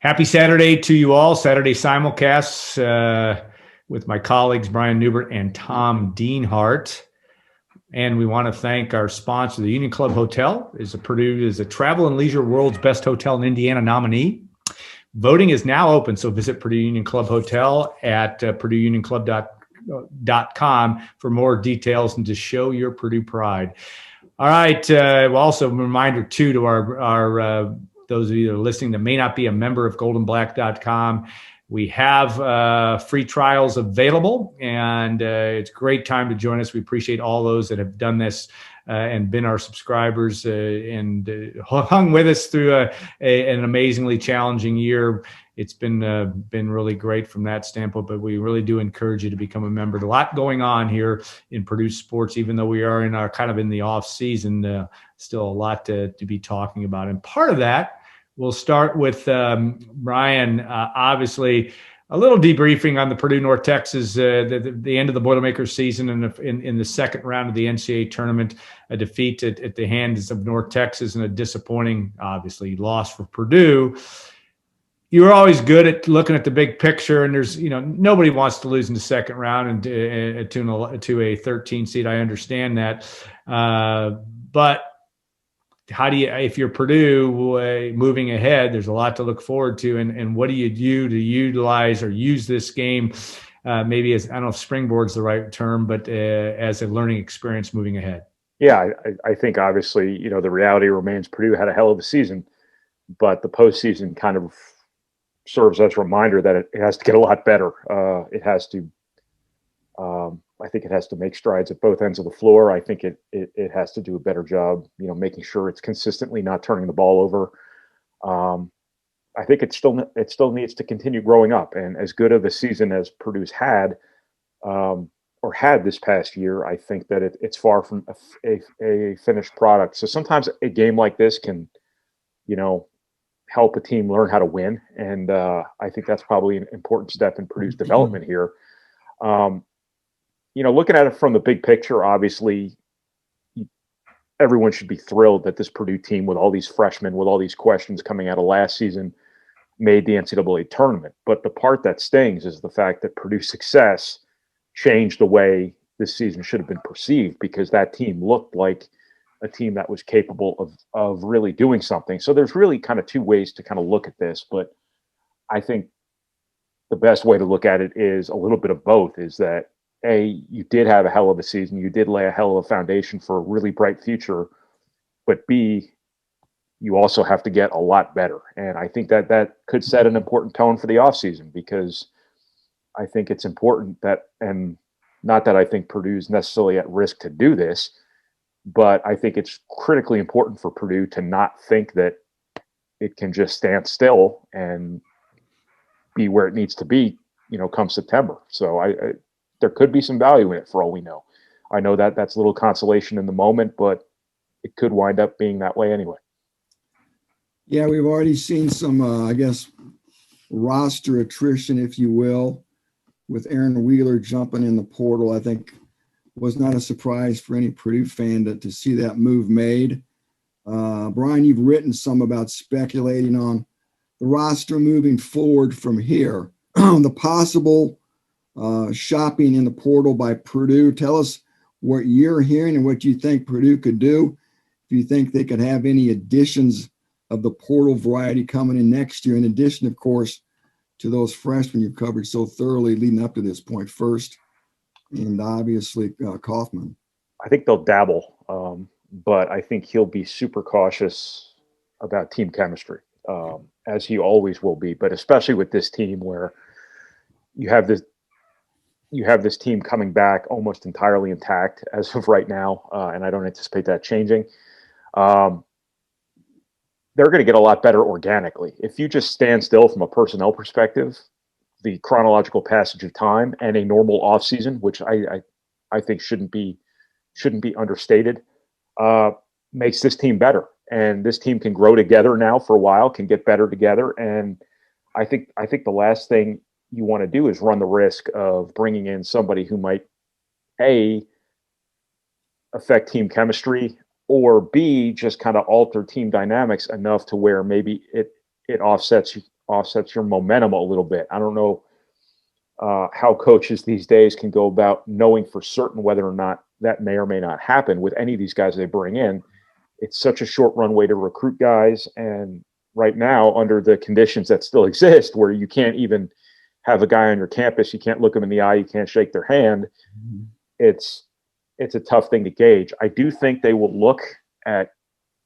Happy Saturday to you all. Saturday Simulcasts with my colleagues, Brian Neubert and Tom Dienhart. And we want to thank our sponsor, the Union Club Hotel. Purdue is a Travel and Leisure World's Best Hotel in Indiana nominee. Voting is now open, so visit Purdue Union Club Hotel at purdueunionclub.com for more details and to show your Purdue pride. All right. Also, a reminder, too, to our those of you that are listening that may not be a member of goldenblack.com. We have free trials available, and it's a great time to join us. We appreciate all those that have done this and been our subscribers and hung with us through an amazingly challenging year. It's been really great from that standpoint, but we really do encourage you to become a member. A lot going on here in Purdue sports, even though we are in our kind of in the off season, still a lot to be talking about. And part of that, we'll start with Brian, obviously a little debriefing on the Purdue North Texas, the end of the Boilermakers season in the second round of the NCAA tournament, a defeat at the hands of North Texas and a disappointing, obviously, loss for Purdue. You were always good at looking at the big picture, and there's, nobody wants to lose in the second round and to a 13 seed. I understand that. But how do you, if you're Purdue moving ahead, there's a lot to look forward to. And what do you do to utilize or use this game maybe as, I don't know if springboard's the right term, but as a learning experience moving ahead? Yeah, I think obviously, the reality remains Purdue had a hell of a season, but the postseason kind of serves as a reminder that it has to get a lot better. It has to, I think it has to make strides at both ends of the floor. I think it has to do a better job, making sure it's consistently not turning the ball over. I think it still needs to continue growing up. And as good of a season as Purdue's had, or had this past year, I think that it's far from a finished product. So sometimes a game like this can, help a team learn how to win. And I think that's probably an important step in Purdue's development here. Looking at it from the big picture, obviously, everyone should be thrilled that this Purdue team, with all these freshmen, with all these questions coming out of last season, made the NCAA tournament. But the part that stings is the fact that Purdue's success changed the way this season should have been perceived, because that team looked like a team that was capable of really doing something. So there's really kind of two ways to kind of look at this, but I think the best way to look at it is a little bit of both. Is that A, you did have a hell of a season, you did lay a hell of a foundation for a really bright future, but B, you also have to get a lot better. And I think that could set an important tone for the offseason, because I think it's important that, and not that I think Purdue's necessarily at risk to do this, but I think it's critically important for Purdue to not think that it can just stand still and be where it needs to be, come September. So there could be some value in it for all we know. I know that that's a little consolation in the moment, but it could wind up being that way anyway. Yeah, we've already seen some, roster attrition, if you will, with Aaron Wheeler jumping in the portal. I think was not a surprise for any Purdue fan to see that move made. Brian, you've written some about speculating on the roster moving forward from here. The possible shopping in the portal by Purdue. Tell us what you're hearing and what you think Purdue could do. If you think they could have any additions of the portal variety coming in next year, in addition, of course, to those freshmen you've covered so thoroughly leading up to this point first, and obviously Kaufman. I think they'll dabble, but I think he'll be super cautious about team chemistry, as he always will be, but especially with this team where you have this team coming back almost entirely intact as of right now, and I don't anticipate that changing. They're going to get a lot better organically. If you just stand still from a personnel perspective, the chronological passage of time and a normal offseason, which I think shouldn't be understated, makes this team better. And this team can grow together now for a while, can get better together. And I think the last thing you want to do is run the risk of bringing in somebody who might A, affect team chemistry, or B, just kind of alter team dynamics enough to where maybe it offsets offsets your momentum a little bit. I don't know how coaches these days can go about knowing for certain whether or not that may or may not happen with any of these guys they bring in. It's such a short runway to recruit guys. And right now, under the conditions that still exist, where you can't even have a guy on your campus, you can't look them in the eye, you can't shake their hand, it's a tough thing to gauge. I do think they will look at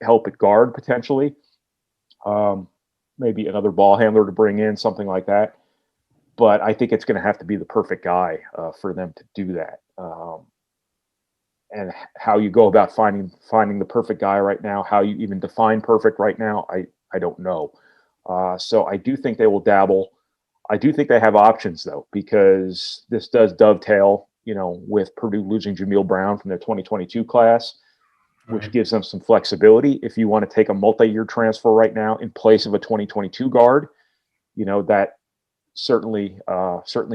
help at guard potentially, maybe another ball handler to bring in, something like that. But I think it's going to have to be the perfect guy for them to do that. And how you go about finding the perfect guy right now, how you even define perfect right now, I don't know. So I do think they will dabble. I do think they have options though, because this does dovetail, with Purdue losing Jameel Brown from their 2022 class, which gives them some flexibility. If you want to take a multi-year transfer right now in place of a 2022 guard, that certainly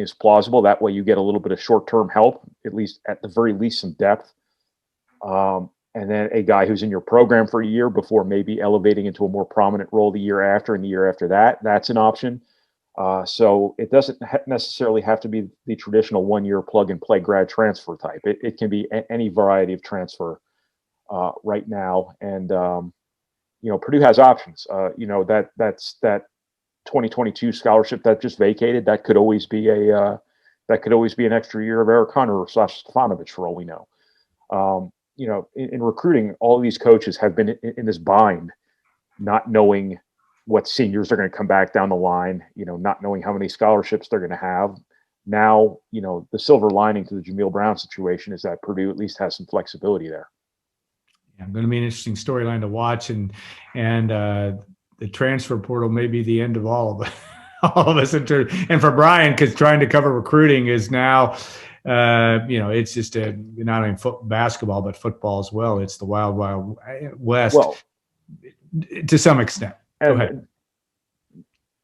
is plausible. That way you get a little bit of short-term help, at the very least some depth. And then a guy who's in your program for a year before maybe elevating into a more prominent role the year after and the year after that, that's an option. So it doesn't necessarily have to be the traditional one-year plug-and-play grad transfer type. It can be any variety of transfer right now. And, Purdue has options. That's that 2022 scholarship that just vacated. That could always be an extra year of Eric Hunter or Stefanovic for all we know. In recruiting, all of these coaches have been in this bind, not knowing what seniors are going to come back down the line, not knowing how many scholarships they're going to have. Now, the silver lining to the Jameel Brown situation is that Purdue at least has some flexibility there. Yeah, going to be an interesting storyline to watch, and the transfer portal may be the end of all of us. And for Brian, because trying to cover recruiting is now, it's just not only basketball but football as well. It's the wild, wild west, to some extent. Go ahead.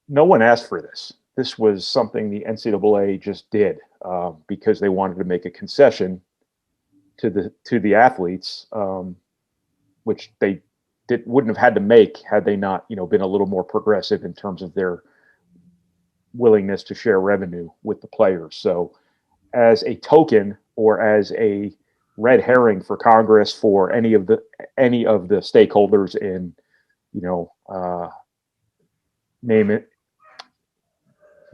No one asked for this. This was something the NCAA just did because they wanted to make a concession to the athletes, which they wouldn't have had to make had they not, been a little more progressive in terms of their willingness to share revenue with the players. So, as a token or as a red herring for Congress, for any of the stakeholders in, name,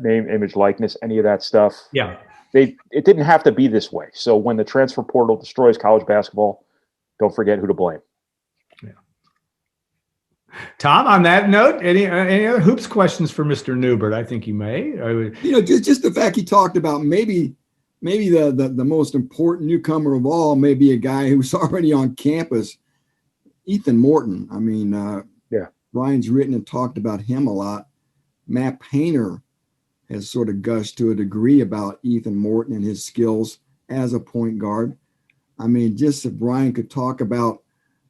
image, likeness, any of that stuff. Yeah. It didn't have to be this way. So when the transfer portal destroys college basketball, don't forget who to blame. Yeah. Tom, on that note, any other hoops questions for Mr. Neubert? I think you may. Just the fact he talked about maybe the most important newcomer of all may be a guy who's already on campus, Ethan Morton. I mean, Brian's written and talked about him a lot. Matt Painter has sort of gushed to a degree about Ethan Morton and his skills as a point guard. I mean, just if Brian could talk about,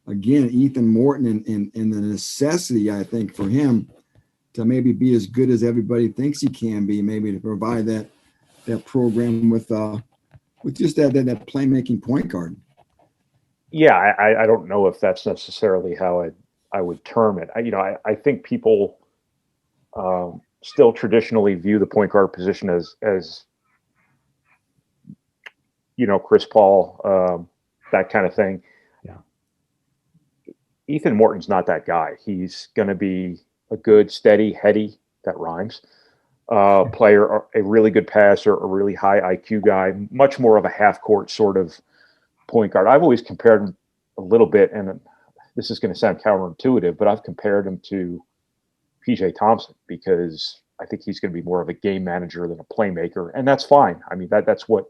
again, Ethan Morton and the necessity, I think, for him to maybe be as good as everybody thinks he can be, maybe to provide that program with just that playmaking point guard. Yeah, I don't know if that's necessarily how I would term it. I think people still traditionally view the point guard position as Chris Paul, that kind of thing. Yeah. Ethan Morton's not that guy. He's going to be a good, steady, heady, that rhymes, player, a really good passer, a really high IQ guy, much more of a half-court sort of point guard. I've always compared him a little bit, and this is going to sound counterintuitive, but I've compared him to PJ Thompson because I think he's going to be more of a game manager than a playmaker, and that's fine. I mean, that's what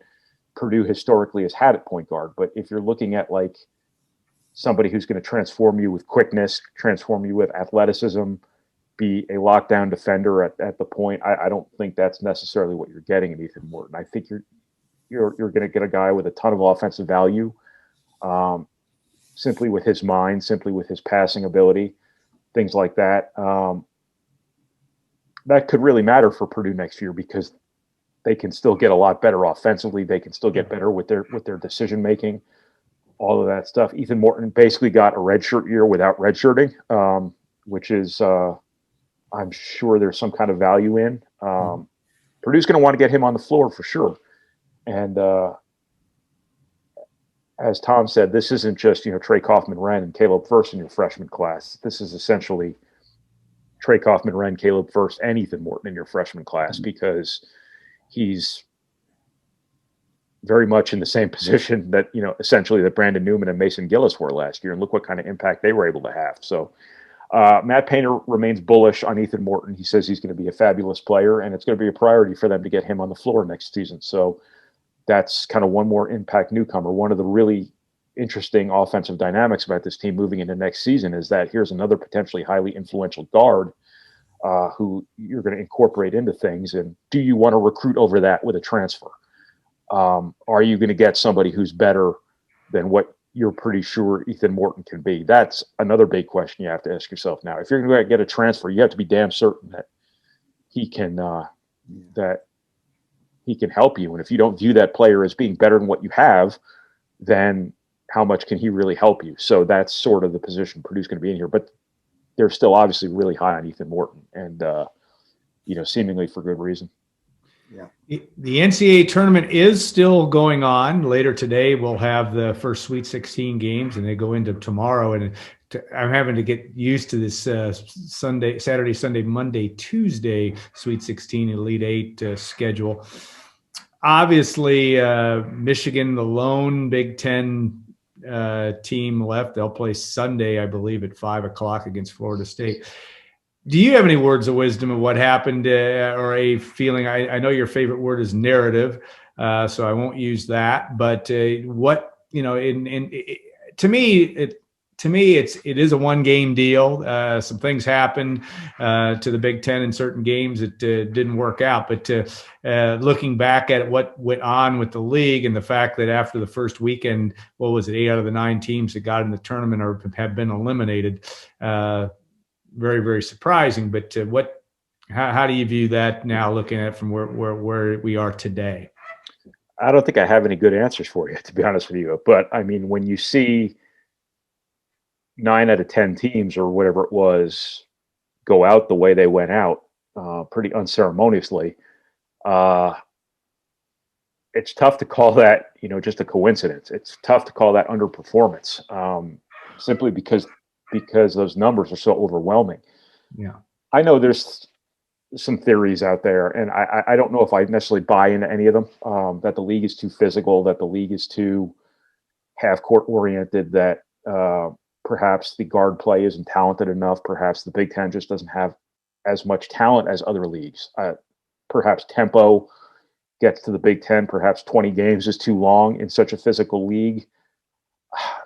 Purdue historically has had at point guard. But if you're looking at like somebody who's going to transform you with quickness, transform you with athleticism, be a lockdown defender at the point, I don't think that's necessarily what you're getting in Ethan Morton. I think you're going to get a guy with a ton of offensive value, simply with his mind, simply with his passing ability, things like that. That could really matter for Purdue next year because they can still get a lot better offensively. They can still get better with their decision making, all of that stuff. Ethan Morton basically got a redshirt year without redshirting, which is I'm sure there's some kind of value in. Purdue's going to want to get him on the floor for sure. And as Tom said, this isn't just, Trey Kaufman-Renn and Caleb Furst in your freshman class. This is essentially Trey Kaufman-Renn, Caleb Furst, and Ethan Morton in your freshman class, because he's very much in the same position that, essentially that Brandon Newman and Mason Gillis were last year. And look what kind of impact they were able to have. So Matt Painter remains bullish on Ethan Morton. He says he's going to be a fabulous player, and it's going to be a priority for them to get him on the floor next season. So that's kind of one more impact newcomer. One of the really interesting offensive dynamics about this team moving into next season is that here's another potentially highly influential guard who you're going to incorporate into things. And do you want to recruit over that with a transfer? Are you going to get somebody who's better than what you're pretty sure Ethan Morton can be? That's another big question you have to ask yourself now. If you're going to get a transfer, you have to be damn certain that he can help you. And if you don't view that player as being better than what you have, then how much can he really help you? So that's sort of the position Purdue's going to be in here. But they're still obviously really high on Ethan Morton, and seemingly for good reason. Yeah. The NCAA tournament is still going on. Later today, we'll have the first Sweet 16 games, and they go into tomorrow. And I'm having to get used to this Saturday, Sunday, Monday, Tuesday Sweet 16 Elite 8 schedule. Obviously, Michigan, the lone Big Ten team left. They'll play Sunday, I believe, at 5:00 against Florida State. Do you have any words of wisdom of what happened, or a feeling? I know your favorite word is narrative, so I won't use that. But to me, it is a one-game deal. Some things happened to the Big Ten in certain games that didn't work out. But looking back at what went on with the league, and the fact that after the first weekend, 8 out of the 9 teams that got in the tournament or have been eliminated. Very, very surprising. But how do you view that now, looking at it from where we are today? I don't think I have any good answers for you, to be honest with you. But I mean, when you see 9 out of 10 teams or whatever it was go out the way they went out, pretty unceremoniously, it's tough to call that, just a coincidence. It's tough to call that underperformance, simply because those numbers are so overwhelming. Yeah. I know there's some theories out there, and I don't know if I necessarily buy into any of them, that the league is too physical, that the league is too half-court oriented, that perhaps the guard play isn't talented enough. Perhaps the Big Ten just doesn't have as much talent as other leagues. Perhaps tempo gets to the Big Ten. Perhaps 20 games is too long in such a physical league.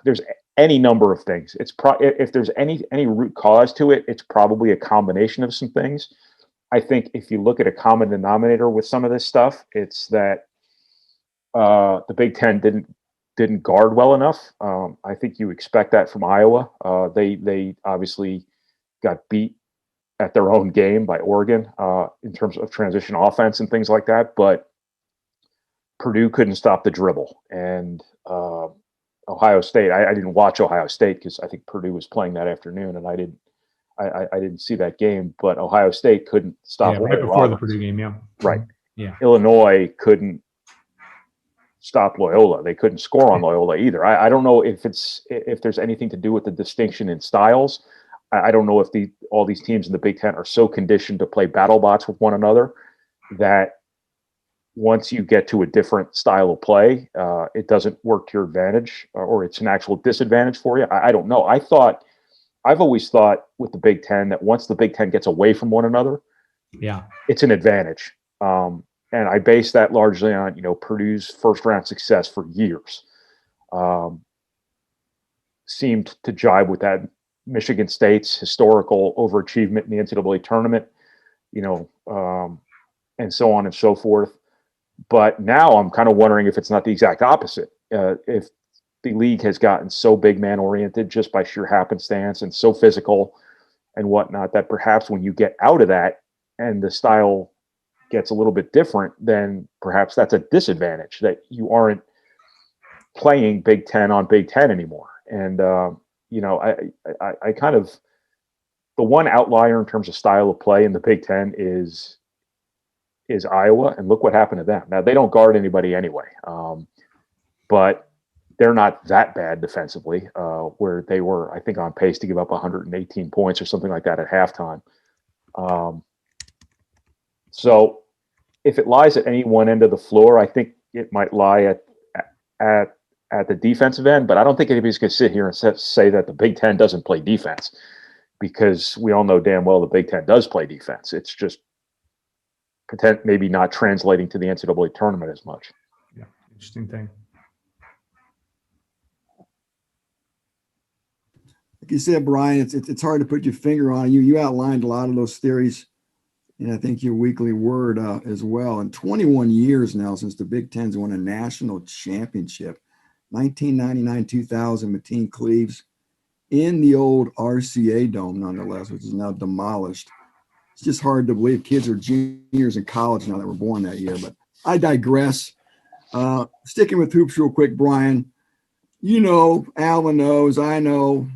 There's any number of things. If there's any root cause to it, it's probably a combination of some things. I think if you look at a common denominator with some of this stuff, it's that the Big Ten didn't guard well enough. I think you expect that from Iowa. They obviously got beat at their own game by Oregon in terms of transition offense and things like that. But Purdue couldn't stop the dribble, and Ohio State. I didn't watch Ohio State because I think Purdue was playing that afternoon, and I didn't see that game. But Ohio State couldn't stop right before the Purdue game. Yeah, right. Yeah, Illinois couldn't stop Loyola. They couldn't score on Loyola either. I don't know if there's anything to do with the distinction in styles. I don't know if all these teams in the Big Ten are so conditioned to play battle bots with one another that once you get to a different style of play, it doesn't work to your advantage, or it's an actual disadvantage for you. I don't know. I've always thought with the Big Ten that once the Big Ten gets away from one another, it's an advantage. And I base that largely on, Purdue's first round success for years seemed to jibe with that. Michigan State's historical overachievement in the NCAA tournament, and so on and so forth. But now I'm kind of wondering if it's not the exact opposite. If the league has gotten so big man oriented just by sheer happenstance and so physical and whatnot, that perhaps when you get out of that and the style gets a little bit different, then perhaps that's a disadvantage, that you aren't playing Big Ten on Big Ten anymore. And, I kind of one outlier in terms of style of play in the Big Ten is Iowa, and look what happened to them. Now they don't guard anybody anyway, but they're not that bad defensively. Where they were, I think, on pace to give up 118 points or something like that at halftime. So if it lies at any one end of the floor, I think it might lie at the defensive end, but I don't think anybody's going to sit here and say that the Big Ten doesn't play defense, because we all know damn well the Big Ten does play defense. It's just maybe not translating to the NCAA tournament as much. Yeah, interesting thing. Like you said, Brian, it's hard to put your finger on. You outlined a lot of those theories, and I think your weekly word as well. And 21 years now since the Big Ten's won a national championship. 1999, 2000, Mateen Cleaves in the old RCA Dome, nonetheless, which is now demolished. It's just hard to believe kids are juniors in college now that were born that year. But I digress. Sticking with hoops real quick, Brian. You know, Alan knows, I know,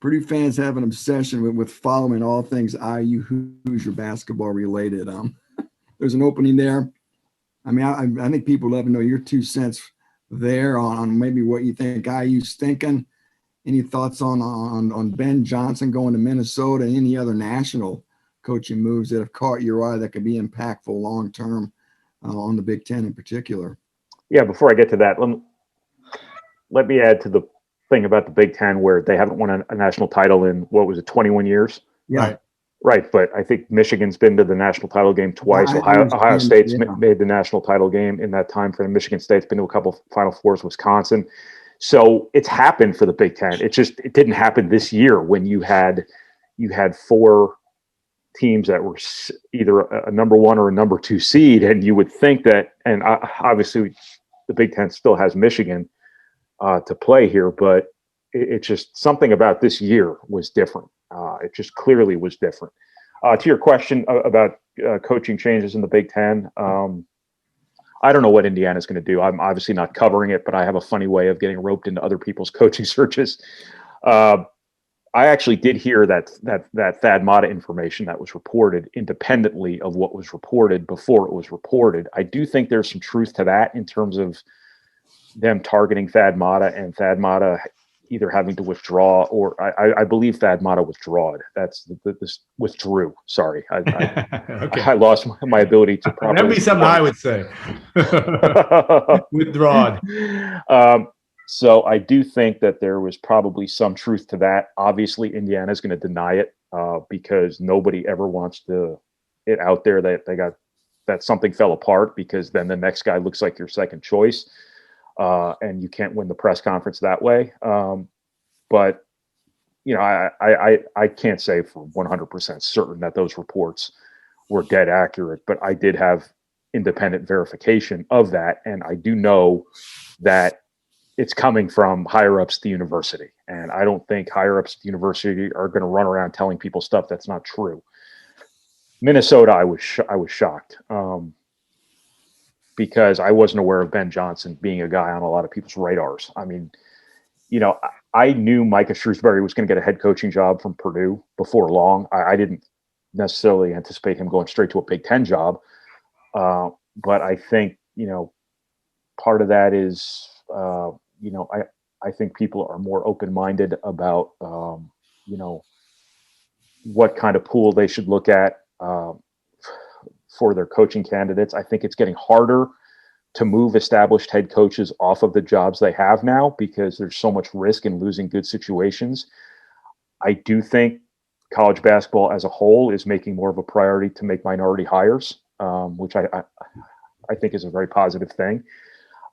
Purdue fans have an obsession with following all things IU Hoosier basketball related. There's an opening there. I mean, I think people love to know your 2 cents there on maybe what you think IU's thinking. Any thoughts on Ben Johnson going to Minnesota and any other national coaching moves that have caught your eye that could be impactful long term on the Big Ten in particular? Yeah, before I get to that, let me add to the thing about the Big Ten where they haven't won a national title in, what was it, 21 years? Yeah. Right, but I think Michigan's been to the national title game twice. Ohio State's made the national title game in that time frame. Michigan State's been to a couple of Final Fours. Wisconsin, so it's happened for the Big Ten. It didn't happen this year when you had 4 teams that were either a number 1 or a number 2 seed, and you would think that. And obviously, the Big Ten still has Michigan to play here, but it's just something about this year was different. It just clearly was different. To your question about coaching changes in the Big Ten, I don't know what Indiana's going to do. I'm obviously not covering it, but I have a funny way of getting roped into other people's coaching searches. I actually did hear that Thad Matta information that was reported independently of what was reported before it was reported. I do think there's some truth to that in terms of them targeting Thad Matta and Thad Matta either having to withdraw, or I believe Thad Matta withdrew. This withdrew. Sorry, Okay. I lost my ability to properly. That'd be something I would say. Withdrawn. So I do think that there was probably some truth to that. Obviously, Indiana's going to deny it because nobody ever wants it out there that something fell apart, because then the next guy looks like your second choice. And you can't win the press conference that way. But, you know, I can't say for 100% certain that those reports were dead accurate, but I did have independent verification of that. And I do know that it's coming from higher ups at the university. And I don't think higher ups at the university are going to run around telling people stuff that's not true. Minnesota, I was shocked. Because I wasn't aware of Ben Johnson being a guy on a lot of people's radars. I mean, you know, I knew Micah Shrewsbury was going to get a head coaching job from Purdue before long. I didn't necessarily anticipate him going straight to a Big Ten job. But I think, you know, part of that is, you know, I think people are more open-minded about, you know, what kind of pool they should look at for their coaching candidates. I think it's getting harder to move established head coaches off of the jobs they have now because there's so much risk in losing good situations. I do think college basketball as a whole is making more of a priority to make minority hires, which I think is a very positive thing.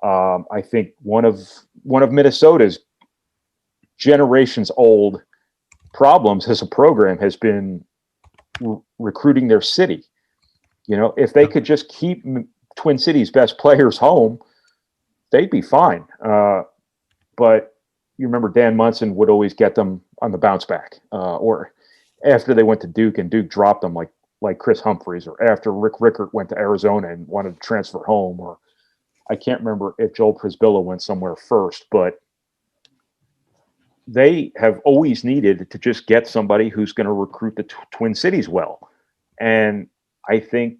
I think one of Minnesota's generations old problems as a program has been recruiting their city. You know, if they could just keep Twin Cities' best players home, they'd be fine. But you remember Dan Munson would always get them on the bounce back, or after they went to Duke and Duke dropped them like Chris Humphreys, or after Rick Rickert went to Arizona and wanted to transfer home, or I can't remember if Joel Prisbilla went somewhere first, but they have always needed to just get somebody who's going to recruit the Twin Cities well. And I think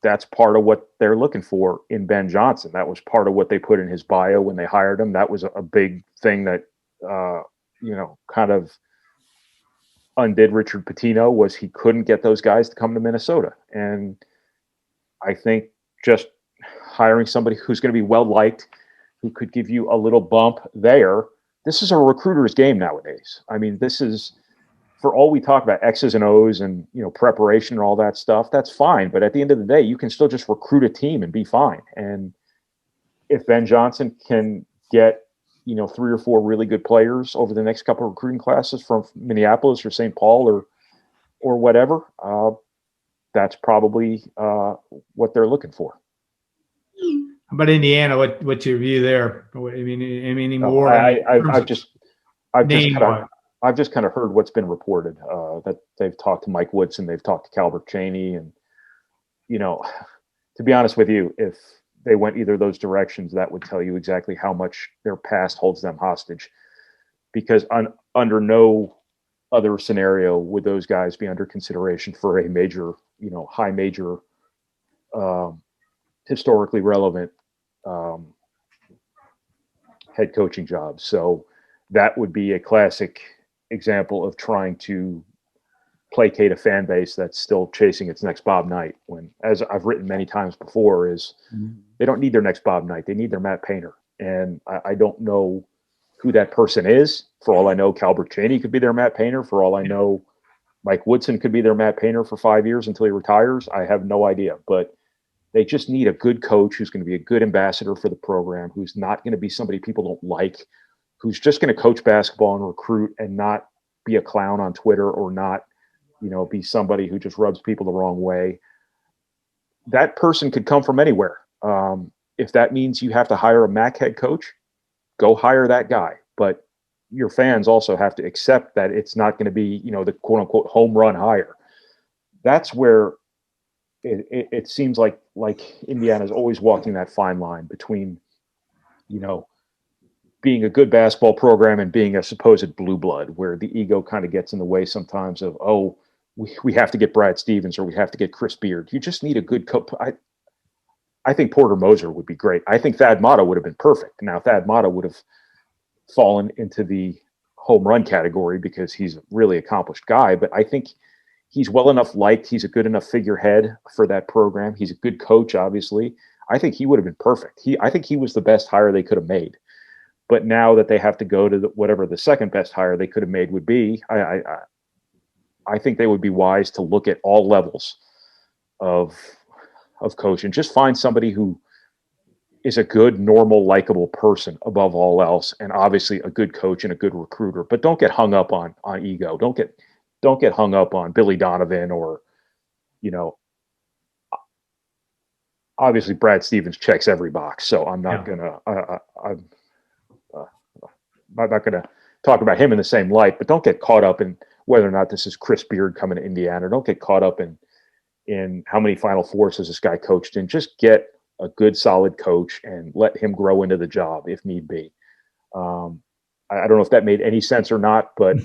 that's part of what they're looking for in Ben Johnson. That was part of what they put in his bio when they hired him. That was a big thing that, kind of undid Richard Pitino, was he couldn't get those guys to come to Minnesota. And I think just hiring somebody who's going to be well-liked, who could give you a little bump there. This is a recruiter's game nowadays. I mean, this is, for all we talk about X's and O's and, preparation and all that stuff, that's fine. But at the end of the day, you can still just recruit a team and be fine. And if Ben Johnson can get, 3 or 4 really good players over the next couple of recruiting classes from Minneapolis or St. Paul or whatever, that's probably what they're looking for. How about Indiana? What's your view there? I mean, any more? I've just kind of heard what's been reported, that they've talked to Mike Woodson, they've talked to Calbert Cheney, and to be honest with you, if they went either of those directions, that would tell you exactly how much their past holds them hostage. Because under no other scenario would those guys be under consideration for a major, high major, historically relevant head coaching job. So that would be a classic example of trying to placate a fan base that's still chasing its next Bob Knight, when, as I've written many times before, is they don't need their next Bob Knight. They need their Matt Painter. And I don't know who that person is. For all I know, Calbert Cheney could be their Matt Painter. For all I know, Mike Woodson could be their Matt Painter for 5 years until he retires. I have no idea, but they just need a good coach who's going to be a good ambassador for the program, who's not going to be somebody people don't like, who's just going to coach basketball and recruit and not be a clown on Twitter, or not, be somebody who just rubs people the wrong way. That person could come from anywhere. If that means you have to hire a MAC head coach, go hire that guy. But your fans also have to accept that it's not going to be, the quote unquote home run hire. That's where it seems like Indiana's always walking that fine line between, being a good basketball program and being a supposed blue blood, where the ego kind of gets in the way sometimes of, we have to get Brad Stevens or we have to get Chris Beard. You just need a good coach. I think Porter Moser would be great. I think Thad Matta would have been perfect. Now, Thad Matta would have fallen into the home run category because he's a really accomplished guy, but I think he's well enough liked. He's a good enough figurehead for that program. He's a good coach, obviously. I think he would have been perfect. I think he was the best hire they could have made. But now that they have to go to whatever the second best hire they could have made would be, I think they would be wise to look at all levels of coaching. Just find somebody who is a good, normal, likable person above all else, and obviously a good coach and a good recruiter. But don't get hung up on ego. Don't get hung up on Billy Donovan or, obviously Brad Stevens checks every box. So I'm not I'm not going to talk about him in the same light, but don't get caught up in whether or not this is Chris Beard coming to Indiana. Don't get caught up in how many Final Fours has this guy coached in. Just get a good, solid coach and let him grow into the job if need be. I don't know if that made any sense or not, but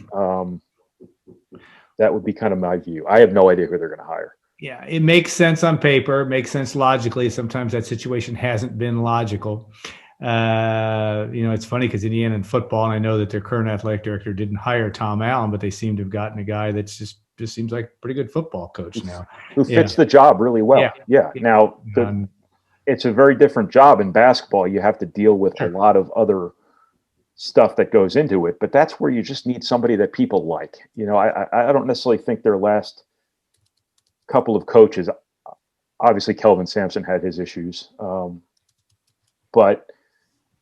that would be kind of my view. I have no idea who they're going to hire. Yeah, it makes sense on paper, makes sense logically. Sometimes that situation hasn't been logical. It's funny because Indiana in football, and I know that their current athletic director didn't hire Tom Allen, but they seem to have gotten a guy that's just seems like a pretty good football coach now. Who fits the job really well. Yeah. Now, it's a very different job in basketball. You have to deal with a lot of other stuff that goes into it, but that's where you just need somebody that people like. I don't necessarily think their last couple of coaches, obviously Kelvin Sampson had his issues, but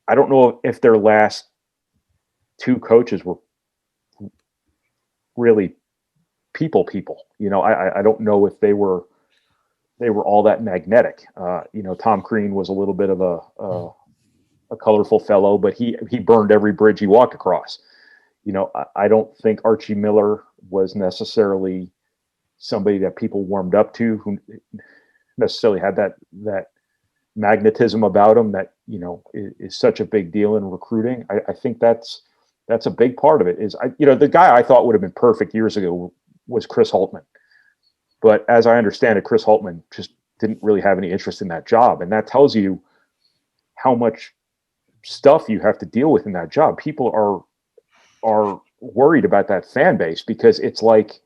I don't know if their last 2 coaches were really people. I don't know if they were all that magnetic. Tom Crean was a little bit of a colorful fellow, but he burned every bridge he walked across. I don't think Archie Miller was necessarily somebody that people warmed up to, who necessarily had that magnetism about him that, is such a big deal in recruiting. I think that's That's a big part of it. The guy I thought would have been perfect years ago was Chris Holtmann. But as I understand it, Chris Holtmann just didn't really have any interest in that job. And that tells you how much stuff you have to deal with in that job. People are worried about that fan base because it's like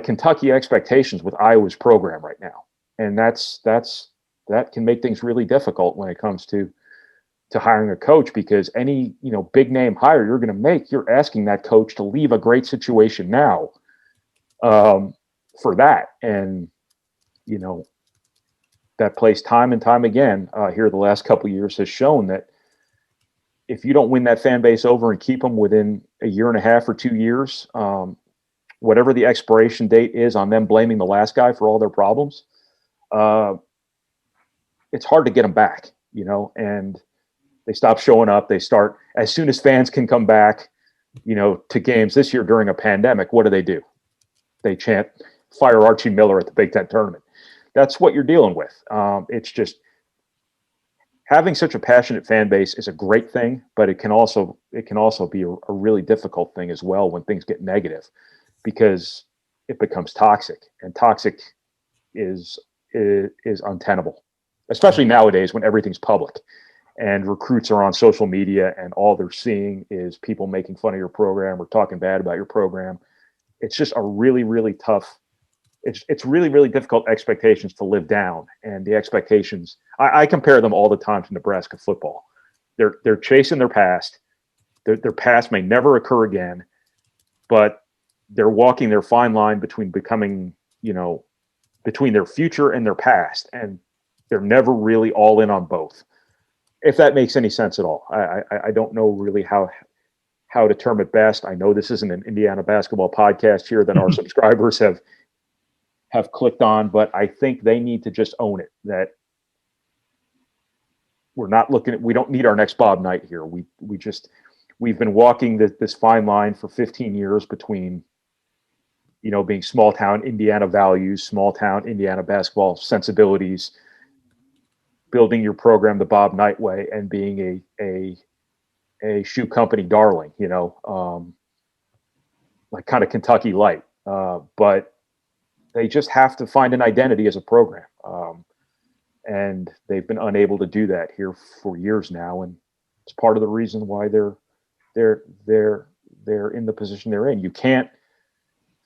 Kentucky expectations with Iowa's program right now. And that can make things really difficult when it comes to hiring a coach, because any, big name hire you're going to make, you're asking that coach to leave a great situation now for that. And, that place time and time again here the last couple of years has shown that if you don't win that fan base over and keep them within a year and a half or 2 years, whatever the expiration date is on them blaming the last guy for all their problems, it's hard to get them back, and they stop showing up. They start, as soon as fans can come back, to games this year during a pandemic, what do? They chant, "Fire Archie Miller" at the Big Ten tournament. That's what you're dealing with. It's just having such a passionate fan base is a great thing, but it can also be a really difficult thing as well when things get negative, because it becomes toxic, and toxic is untenable, especially nowadays when everything's public and recruits are on social media and all they're seeing is people making fun of your program or talking bad about your program. It's just a really, really tough, it's really, really difficult expectations to live down. And the expectations, I compare them all the time to Nebraska football. They're chasing their past. Their past may never occur again, but they're walking their fine line between becoming, between their future and their past. And they're never really all in on both, if that makes any sense at all. I don't know really how to term it best. I know this isn't an Indiana basketball podcast here that our subscribers have clicked on, but I think they need to just own it, that we don't need our next Bob Knight here. We've been walking this fine line for 15 years between, being small town Indiana values, small town Indiana basketball sensibilities, building your program the Bob Knight way, and being a shoe company darling, like kind of Kentucky light. But they just have to find an identity as a program. And they've been unable to do that here for years now. And it's part of the reason why they're in the position they're in. You can't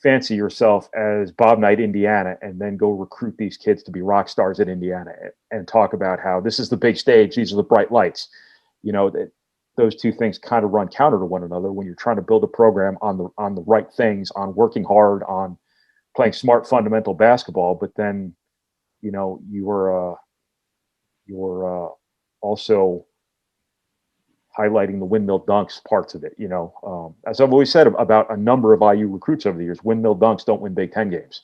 fancy yourself as Bob Knight, Indiana, and then go recruit these kids to be rock stars at Indiana and talk about how this is the big stage, these are the bright lights. That those two things kind of run counter to one another when you're trying to build a program on the right things, on working hard, on playing smart fundamental basketball. But then, you're also highlighting the windmill dunks parts of it. As I've always said about a number of IU recruits over the years, windmill dunks don't win Big Ten games.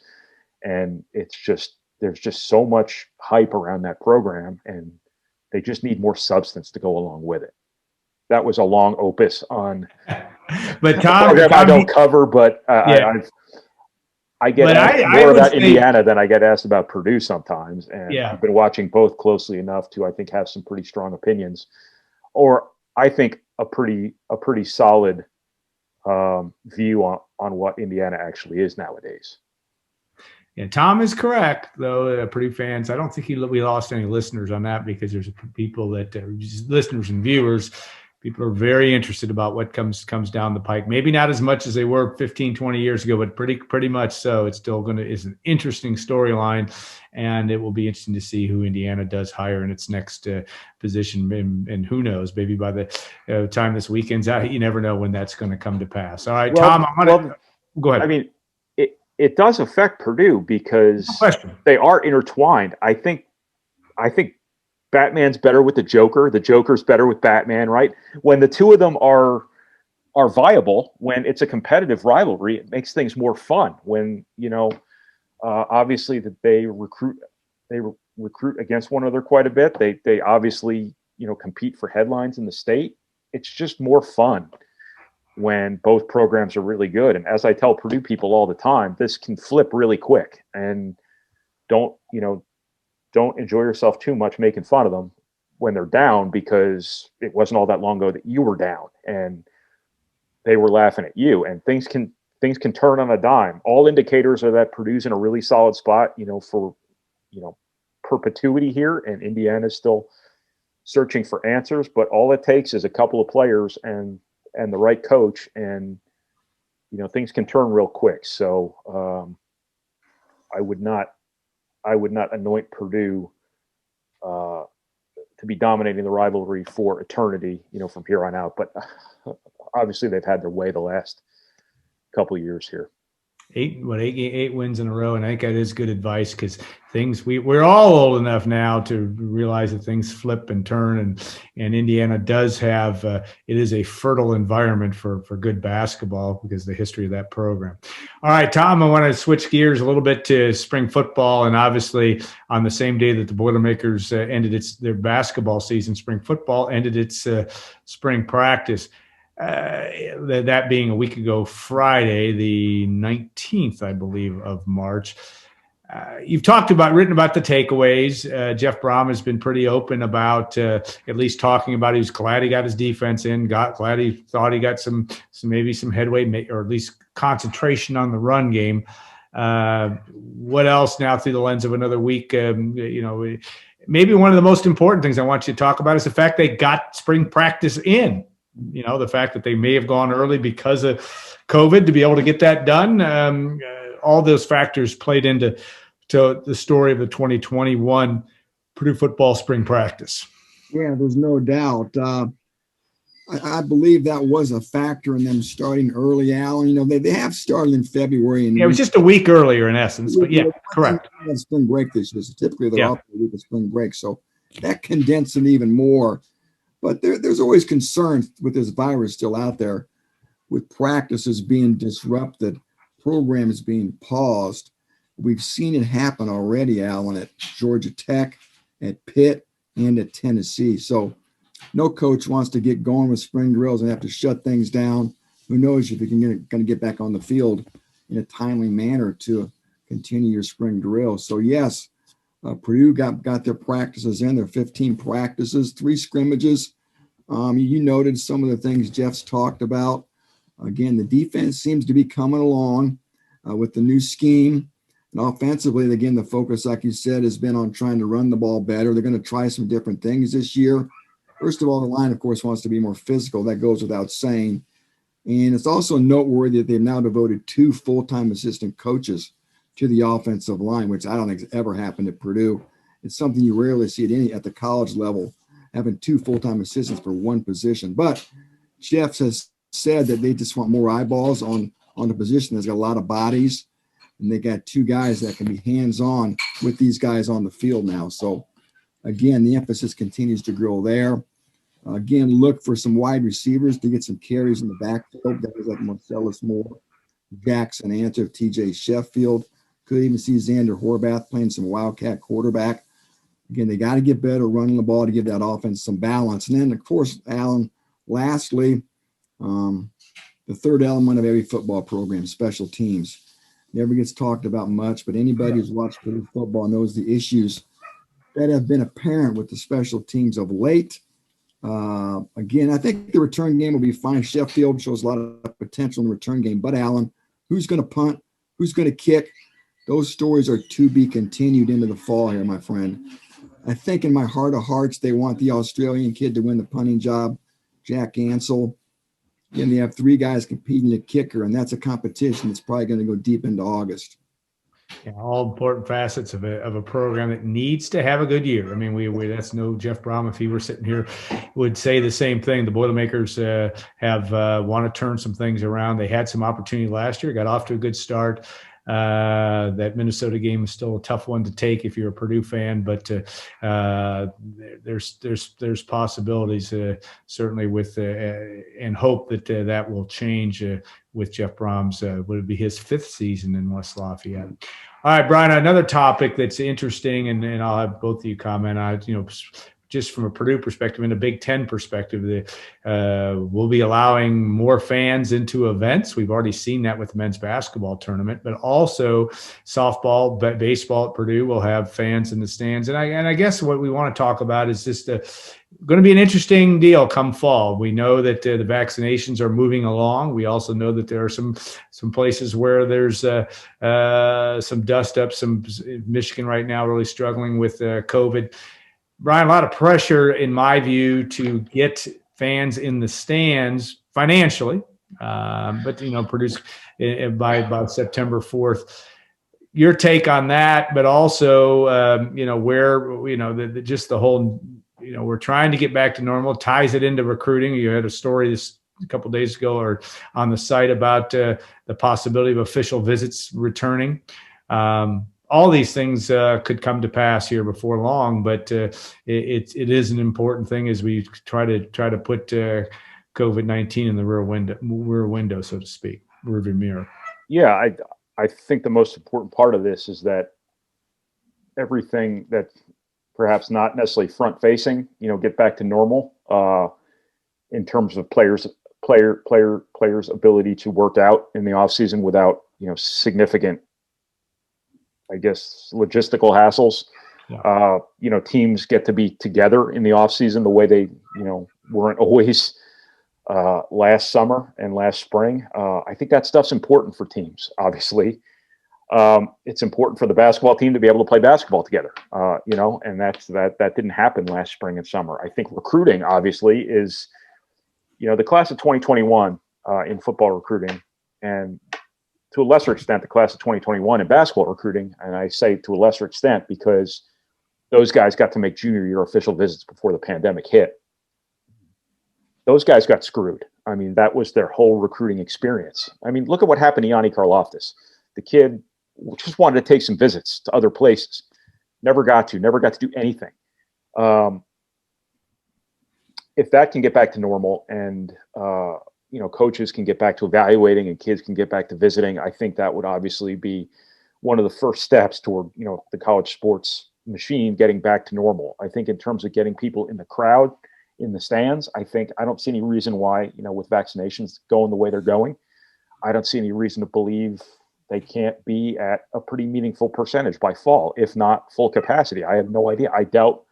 And there's just so much hype around that program, and they just need more substance to go along with it. That was a long opus on but Tom, a program I don't cover, but I get asked more about Indiana than I get asked about Purdue sometimes. And I've been watching both closely enough to, I think, have some pretty strong opinions, or I think a pretty solid view on what Indiana actually is nowadays. Yeah, Tom is correct, though. Purdue fans, I don't think we lost any listeners on that, because there's people that listeners and viewers. People are very interested about what comes down the pike. Maybe not as much as they were 15, 20 years ago, but pretty much so. It's still is an interesting storyline, and it will be interesting to see who Indiana does hire in its next position. And who knows, maybe by the time this weekend's out, you never know when that's going to come to pass. All right, Tom, go ahead. I mean, it does affect Purdue because they are intertwined. I think Batman's better with the Joker. The Joker's better with Batman, right? When the two of them are viable, when it's a competitive rivalry, it makes things more fun. When, obviously that they recruit against one another quite a bit. They obviously, compete for headlines in the state. It's just more fun when both programs are really good. And as I tell Purdue people all the time, this can flip really quick, and don't enjoy yourself too much making fun of them when they're down, because it wasn't all that long ago that you were down. And they were laughing at you. And things can turn on a dime. All indicators are that Purdue's in a really solid spot, for perpetuity here, and Indiana is still searching for answers. But all it takes is a couple of players and the right coach, and things can turn real quick. So I would not anoint Purdue to be dominating the rivalry for eternity, from here on out. But obviously they've had their way the last couple of years here. Eight wins in a row, and I think that is good advice, because we're all old enough now to realize that things flip and turn, and Indiana does have it is a fertile environment for good basketball because of the history of that program. All right, Tom, I want to switch gears a little bit to spring football, and obviously on the same day that the Boilermakers ended their basketball season, spring football ended its spring practice. That being a week ago, Friday, the 19th, I believe, of March. You've written about the takeaways. Jeff Brom has been pretty open about at least talking about he was glad he got his defense in, glad he thought he got some headway, or at least concentration on the run game. What else now through the lens of another week? Maybe one of the most important things I want you to talk about is the fact they got spring practice in. The fact that they may have gone early because of COVID to be able to get that done. All those factors played into the story of the 2021 Purdue football spring practice. Yeah, there's no doubt. I believe that was a factor in them starting early, Alan. They have started in February. And it was just a week earlier in essence, but yeah, correct. Spring break this year. So typically they're off the week of spring break. So that condensed it even more. But there's always concern with this virus still out there, with practices being disrupted, programs being paused. We've seen it happen already, Alan, at Georgia Tech, at Pitt, and at Tennessee. So no coach wants to get going with spring drills and have to shut things down. Who knows if you're going to get back on the field in a timely manner to continue your spring drill. So, yes, Purdue got their practices in, their 15 practices, 3 scrimmages. You noted some of the things Jeff's talked about. Again, the defense seems to be coming along with the new scheme. And offensively, again, the focus, like you said, has been on trying to run the ball better. They're going to try some different things this year. First of all, the line, of course, wants to be more physical. That goes without saying. And it's also noteworthy that they've now devoted 2 full-time assistant coaches to the offensive line, which I don't think has ever happened at Purdue. It's something you rarely see at the college level, having 2 full-time assistants for 1 position. But Jeff has said that they just want more eyeballs on the position. There's got a lot of bodies, and they got 2 guys that can be hands-on with these guys on the field now. So, again, the emphasis continues to grow there. Again, look for some wide receivers to get some carries in the backfield. Guys like Marcellus Moore, Jackson Answer, TJ Sheffield. Could even see Xander Horvath playing some wildcat quarterback. Again, they got to get better running the ball to give that offense some balance. And then, of course, Alan, lastly, the third element of every football program, special teams. Never gets talked about much, but anybody who's watched Purdue football knows the issues that have been apparent with the special teams of late. Again, I think the return game will be fine. Sheffield shows a lot of potential in the return game. But, Alan, who's going to punt? Who's going to kick? Those stories are to be continued into the fall here, my friend. I think in my heart of hearts, they want the Australian kid to win the punting job, Jack Ansell. Again, they have 3 guys competing to kicker, and that's a competition that's probably going to go deep into August. Yeah, all important facets of a program that needs to have a good year. I mean, we that's no Jeff Brom. If he were sitting here, would say the same thing. The Boilermakers have want to turn some things around. They had some opportunity last year, got off to a good start. That Minnesota game is still a tough one to take if you're a Purdue fan, but there's possibilities certainly with and hope that that will change with Jeff Brom's would it be his 5th season in West Lafayette. All right, Brian, another topic that's interesting, and I'll have both of you comment on it, just from a Purdue perspective and a Big Ten perspective, we'll be allowing more fans into events. We've already seen that with the men's basketball tournament, but also softball, baseball at Purdue will have fans in the stands. And I guess what we want to talk about is just going to be an interesting deal come fall. We know that the vaccinations are moving along. We also know that there are some places where there's some dust up. Some Michigan right now really struggling with COVID. Brian, a lot of pressure, in my view, to get fans in the stands financially, but produce by September 4th. Your take on that, but also where just the whole. We're trying to get back to normal, ties it into recruiting. You had a story this a couple of days ago or on the site about the possibility of official visits returning. All these things could come to pass here before long, but it is an important thing as we try to put COVID-19 in the rear window, so to speak, rearview mirror. Yeah, I think the most important part of this is that everything that perhaps not necessarily front facing, get back to normal in terms of players' ability to work out in the off season without, significant, I guess, logistical hassles. Yeah. Teams get to be together in the off season the way they, weren't always last summer and last spring. I think that stuff's important for teams, obviously. It's important for the basketball team to be able to play basketball together, and that didn't happen last spring and summer. I think recruiting obviously is, the class of 2021 in football recruiting, and to a lesser extent, the class of 2021 in basketball recruiting. And I say to a lesser extent because those guys got to make junior year official visits before the pandemic hit. Those guys got screwed. I mean, that was their whole recruiting experience. I mean, look at what happened to Yanni Karloftis. The kid just wanted to take some visits to other places. Never got to do anything. If that can get back to normal and, coaches can get back to evaluating and kids can get back to visiting, I think that would obviously be one of the first steps toward, the college sports machine getting back to normal. I think in terms of getting people in the crowd, in the stands, I don't see any reason why, with vaccinations going the way they're going, I don't see any reason to believe they can't be at a pretty meaningful percentage by fall, if not full capacity. I have no idea. I doubt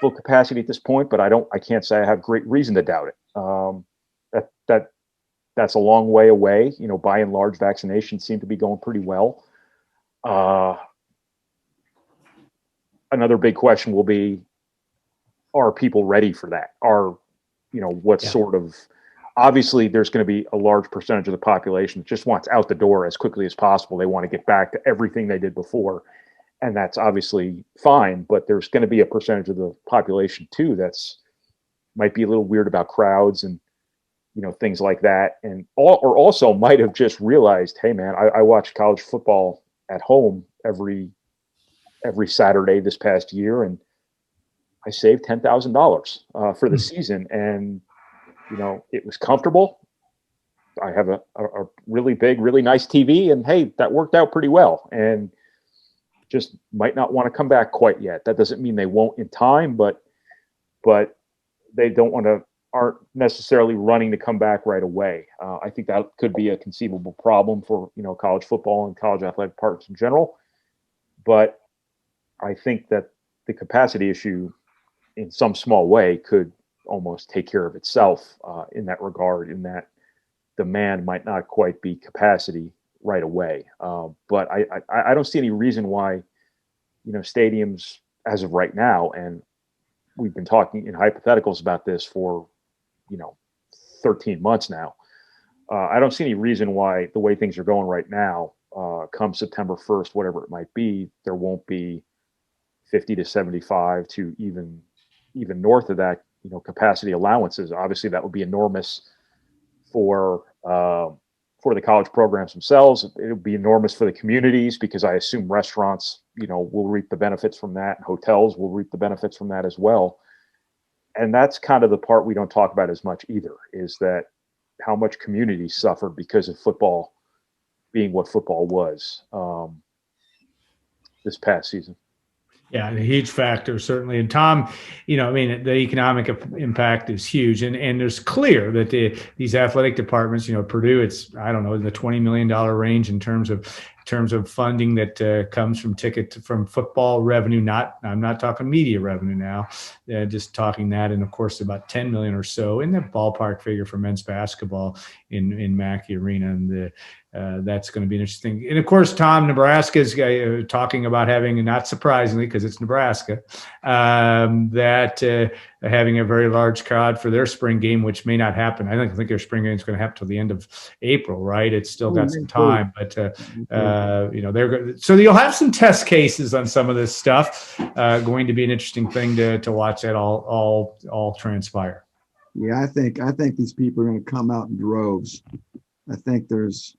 full capacity at this point, but I can't say I have great reason to doubt it. That's a long way away. By and large, vaccinations seem to be going pretty well. Another big question will be, are people ready for that? Sort of, obviously there's going to be a large percentage of the population that just wants out the door as quickly as possible. They want to get back to everything they did before. And that's obviously fine, but there's going to be a percentage of the population too that's might be a little weird about crowds and, things like that. Or also might have just realized, hey man, I watch college football at home every Saturday this past year, and I saved $10,000 for the season, and it was comfortable. I have a really big, really nice TV, and hey, that worked out pretty well. And just might not want to come back quite yet. That doesn't mean they won't in time, but they aren't necessarily running to come back right away. I think that could be a conceivable problem for college football and college athletic departments in general. But I think that the capacity issue, in some small way, could almost take care of itself in that regard, in that demand might not quite be capacity right away. But I don't see any reason why, stadiums as of right now, and we've been talking in hypotheticals about this for, 13 months now. I don't see any reason why the way things are going right now, come September 1st, whatever it might be, there won't be 50 to 75 to even north of that, capacity allowances. Obviously, that would be enormous for the college programs themselves. It would be enormous for the communities, because I assume restaurants, will reap the benefits from that, and hotels will reap the benefits from that as well. And that's kind of the part we don't talk about as much either, is that how much communities suffer because of football being what football was this past season. Yeah, a huge factor, certainly. And Tom, the economic impact is huge. And there's clear that these athletic departments, Purdue, it's, I don't know, in the $20 million range in terms of terms of funding that comes from football revenue. I'm not talking media revenue now, just talking that. And of course, about 10 million or so in the ballpark figure for men's basketball in Mackey Arena. And that's going to be interesting. And of course, Tom, Nebraska is talking about having, not surprisingly, because it's Nebraska, having a very large crowd for their spring game, which may not happen. I don't think their spring game is going to happen till the end of April, right? It's still got some time, but so you'll have some test cases on some of this stuff. Going to be an interesting thing to watch that all transpire. Yeah, I think these people are going to come out in droves. I think there's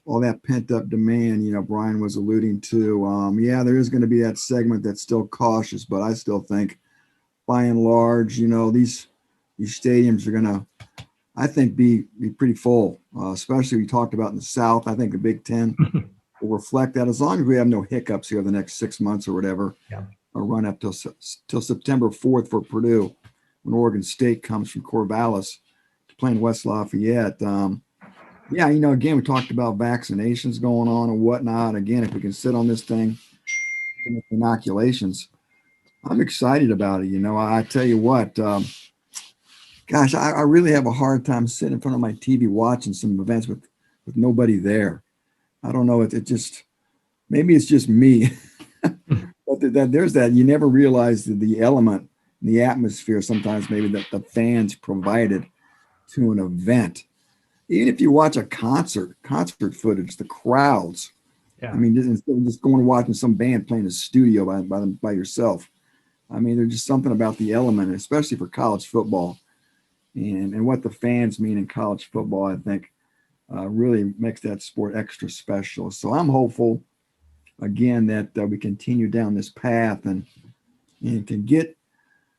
all that pent up demand, Brian was alluding to. There is going to be that segment that's still cautious, but I still think by and large, these stadiums are going to, I think, be pretty full, especially we talked about in the South. I think the Big Ten will reflect that as long as we have no hiccups here the next 6 months or whatever, or run up till September 4th for Purdue when Oregon State comes from Corvallis to play in West Lafayette. Again, we talked about vaccinations going on and whatnot. Again, if we can sit on this thing, inoculations, I'm excited about it. I tell you what, I really have a hard time sitting in front of my TV watching some events with nobody there. I don't know. Maybe it's just me, but there's that. You never realize the element, the atmosphere sometimes maybe that the fans provided to an event. Even if you watch a concert footage, the crowds. Yeah. I mean, instead of just going and watching some band playing in a studio by yourself. I mean, there's just something about the element, especially for college football, and what the fans mean in college football. I think really makes that sport extra special. So I'm hopeful, again, that we continue down this path and can get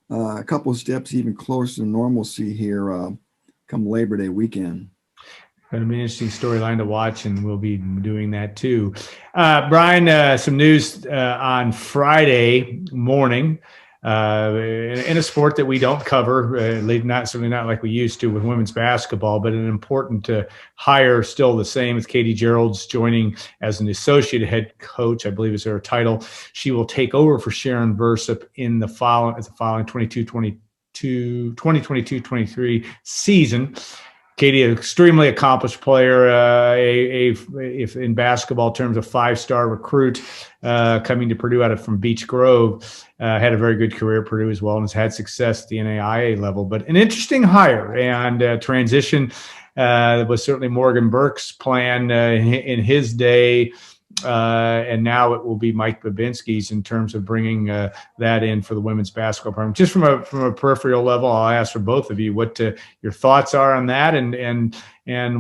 a couple of steps even closer to normalcy here come Labor Day weekend. Going to be an interesting storyline to watch, and we'll be doing that too. Brian, some news on Friday morning in a sport that we don't cover, certainly not like we used to with women's basketball, but an important hire still the same as Katie Gerald's joining as an associate head coach, I believe is her title. She will take over for Sharon Versup in the following 2022-23 season. Katie, an extremely accomplished player, if in basketball terms, a 5-star recruit coming to Purdue from Beech Grove, had a very good career at Purdue as well and has had success at the NAIA level. But an interesting hire and transition was certainly Morgan Burke's plan in his day. And now it will be Mike Babinski's in terms of bringing that in for the women's basketball program. Just from a peripheral level, I'll ask for both of you what your thoughts are on that and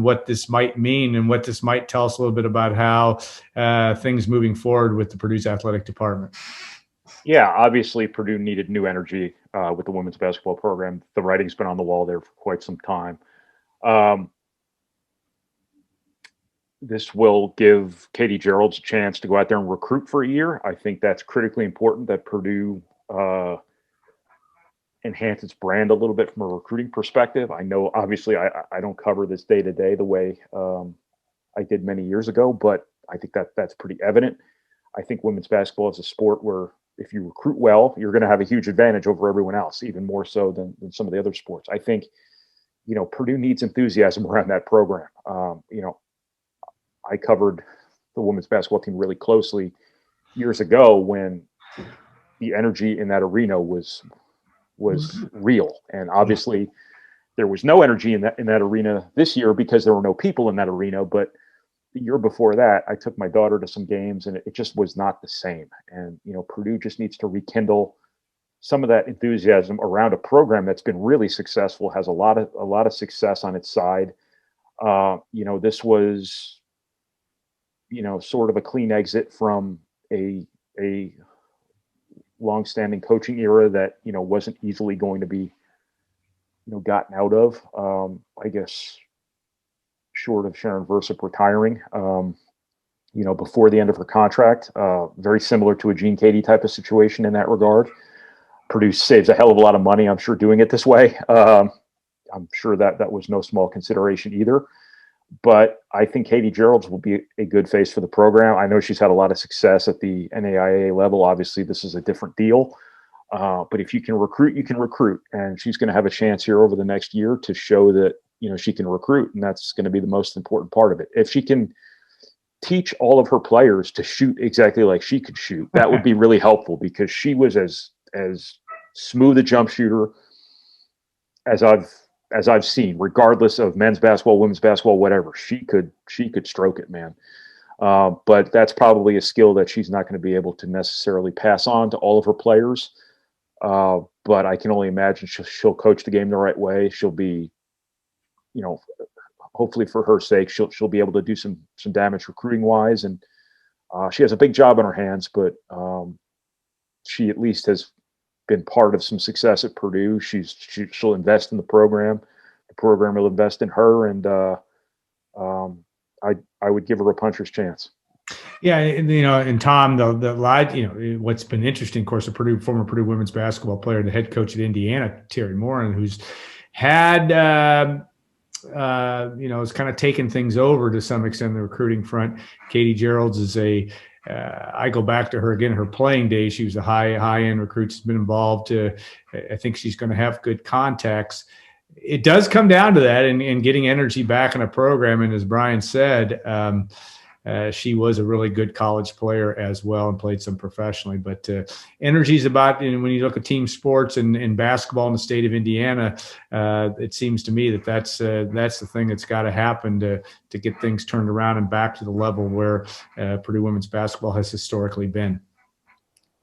what this might mean and what this might tell us a little bit about how things moving forward with the Purdue's athletic department. Yeah, obviously Purdue needed new energy with the women's basketball program. The writing's been on the wall there for quite some time. This will give Katie Gerald's a chance to go out there and recruit for a year. I think that's critically important that Purdue enhance its brand a little bit from a recruiting perspective. I know, obviously, I don't cover this day to day the way I did many years ago, but I think that's pretty evident. I think women's basketball is a sport where if you recruit well, you're going to have a huge advantage over everyone else, even more so than some of the other sports. I think, Purdue needs enthusiasm around that program. I covered the women's basketball team really closely years ago when the energy in that arena was real. And obviously there was no energy in that arena this year because there were no people in that arena. But the year before that, I took my daughter to some games and it just was not the same. And, Purdue just needs to rekindle some of that enthusiasm around a program that's been really successful, has a lot of success on its side. This was, sort of a clean exit from a long-standing coaching era that, wasn't easily going to be, gotten out of, I guess, short of Sharon Versup retiring, before the end of her contract, very similar to a Gene Katie type of situation in that regard. Purdue saves a hell of a lot of money, I'm sure, doing it this way. I'm sure that was no small consideration either. But I think Katie Gerald's will be a good face for the program. I know she's had a lot of success at the NAIA level. Obviously, this is a different deal. But if you can recruit, you can recruit. And she's going to have a chance here over the next year to show that, she can recruit. And that's going to be the most important part of it. If she can teach all of her players to shoot exactly like she could shoot, that would be really helpful, because she was as smooth a jump shooter as I've seen, regardless of men's basketball, women's basketball, whatever. She could stroke it, man. But that's probably a skill that she's not going to be able to necessarily pass on to all of her players. But I can only imagine she'll coach the game the right way. She'll be, hopefully for her sake, she'll be able to do some damage recruiting wise. And she has a big job on her hands, but she at least has been part of some success at Purdue. She'll invest in the program. The program will invest in her, and I would give her a puncher's chance. Yeah, and Tom, what's been interesting, of course, former Purdue women's basketball player, the head coach at Indiana, Terry Morton, who's had is kind of taken things over to some extent in the recruiting front. Katie Gerald's is I go back to her again, her playing days. She was a high-end recruit. She's been involved. I think she's going to have good contacts. It does come down to that and getting energy back in a program. And as Brian said, she was a really good college player as well and played some professionally. But energy is about, when you look at team sports and basketball in the state of Indiana, it seems to me that's the thing that's got to happen to get things turned around and back to the level where Purdue women's basketball has historically been.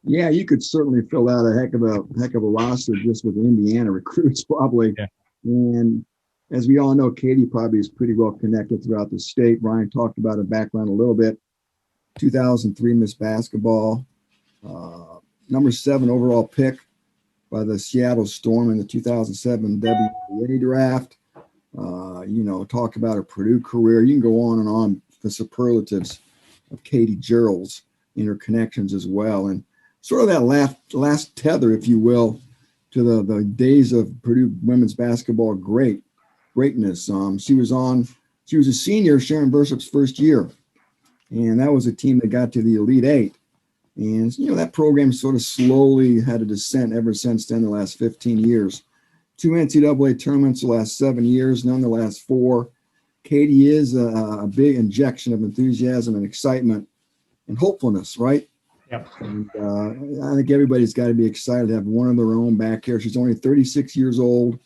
Yeah, you could certainly fill out a heck of a roster just with Indiana recruits, probably. Yeah. And as we all know, Katie probably is pretty well connected throughout the state. Brian talked about her background a little bit. 2003 Miss Basketball, number 7 overall pick by the Seattle Storm in the 2007 WNBA draft. Talk about her Purdue career. You can go on and on, the superlatives of Katie Gerald's in her connections as well. And sort of that last tether, if you will, to the days of Purdue women's basketball greatness. She was a senior Sharon Burshup's first year, and that was a team that got to the Elite Eight. And that program sort of slowly had a descent ever since then, the last 15 years. 2 NCAA tournaments the last 7 years, none the last 4. Katie is a big injection of enthusiasm and excitement and hopefulness, right? Yep. And I think everybody's got to be excited to have one of their own back here. She's only 36 years old.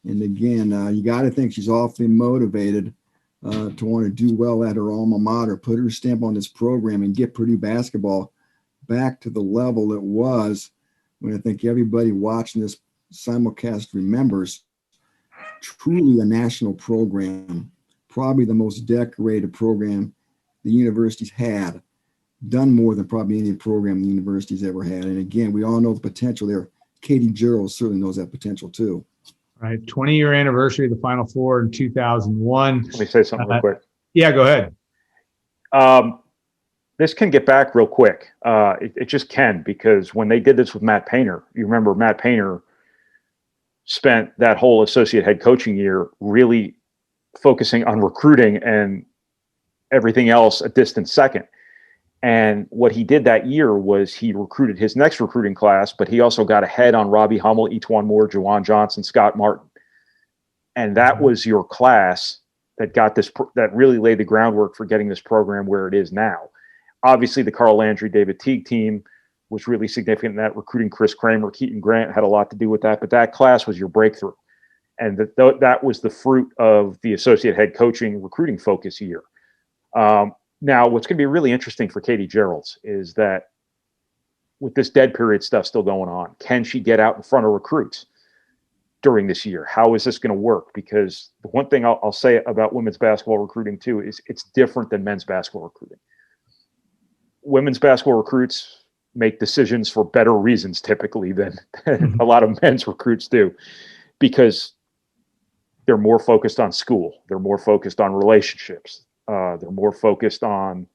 And again, you got to think she's awfully motivated to want to do well at her alma mater, put her stamp on this program and get Purdue basketball back to the level it was when I think everybody watching this simulcast remembers truly a national program, probably the most decorated program the university's had, done more than probably any program the university's ever had. And again, we all know the potential there. Katie Gerald certainly knows that potential too. Right. 20-year anniversary of the Final Four in 2001. Let me say something real quick. Yeah, go ahead. This can get back real quick. It just can, because when they did this with Matt Painter, you remember Matt Painter spent that whole associate head coaching year really focusing on recruiting and everything else a distant second. And what he did that year was he recruited his next recruiting class, but he also got ahead on Robbie Hummel, Etwan Moore, Juwan Johnson, Scott Martin. And that was your class that got this, that really laid the groundwork for getting this program where it is now. Obviously, the Carl Landry, David Teague team was really significant in that. Recruiting Chris Kramer, Keaton Grant had a lot to do with that, but that class was your breakthrough. And that was the fruit of the associate head coaching recruiting focus year. Now, what's going to be really interesting for Katie Gerald's is that with this dead period stuff still going on, can she get out in front of recruits during this year? How is this going to work? Because the one thing I'll say about women's basketball recruiting too is it's different than men's basketball recruiting. Women's basketball recruits make decisions for better reasons typically than a lot of men's recruits do, because they're more focused on school. They're more focused on relationships. They're more focused on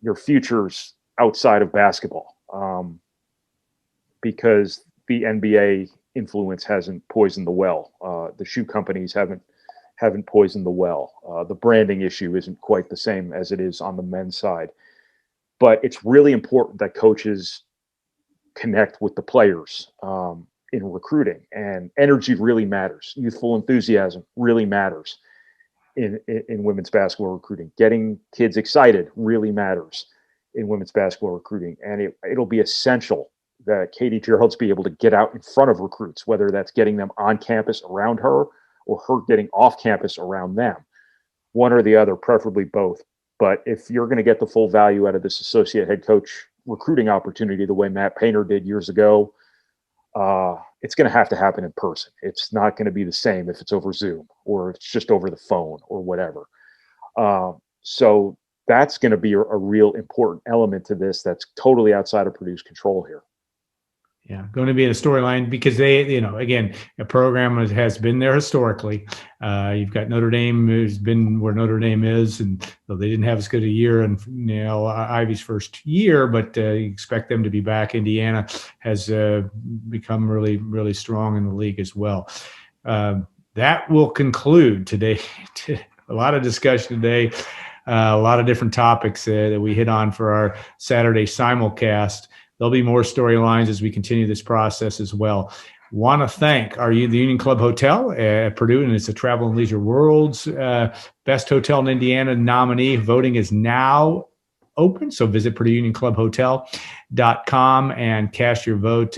your futures outside of basketball, because the NBA influence hasn't poisoned the well. The shoe companies haven't haven't poisoned the well. The branding issue isn't quite the same as it is on the men's side. But it's really important that coaches connect with the players in recruiting, and energy really matters. Youthful enthusiasm really matters in women's basketball recruiting. Getting kids excited really matters in women's basketball recruiting, and it'll be essential that Katie Gerald's be able to get out in front of recruits, whether that's getting them on campus around her or her getting off campus around them. One or the other, preferably both. But if you're going to get the full value out of this associate head coach recruiting opportunity the way Matt Painter did years ago, it's going to have to happen in person. It's not going to be the same if it's over Zoom or it's just over the phone or whatever. So that's going to be a real important element to this that's totally outside of Purdue's control here. Yeah, going to be a storyline because they, again, a program has been there historically. You've got Notre Dame, who's been where Notre Dame is, and though they didn't have as good a year in Ivy's first year, but you expect them to be back. Indiana has become really, really strong in the league as well. That will conclude today. A lot of discussion today, a lot of different topics that we hit on for our Saturday simulcast. There'll be more storylines as we continue this process as well. Want to thank the Union Club Hotel at Purdue, and it's a Travel and Leisure World's Best Hotel in Indiana nominee. Voting is now open, so visit PurdueUnionClubHotel.com and cast your vote.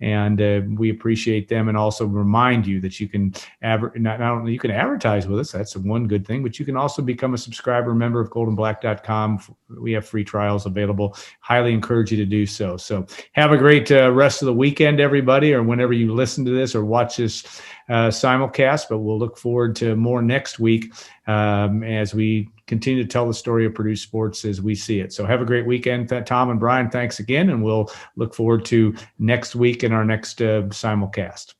And we appreciate them, and also remind you that you can not only you can advertise with us. That's one good thing, but you can also become a subscriber, member of GoldenBlack.com. We have free trials available. Highly encourage you to do so. So have a great rest of the weekend, everybody, or whenever you listen to this or watch this simulcast. But we'll look forward to more next week as we continue to tell the story of Purdue sports as we see it. So have a great weekend, Tom and Brian. Thanks again, and we'll look forward to next week in our next simulcast.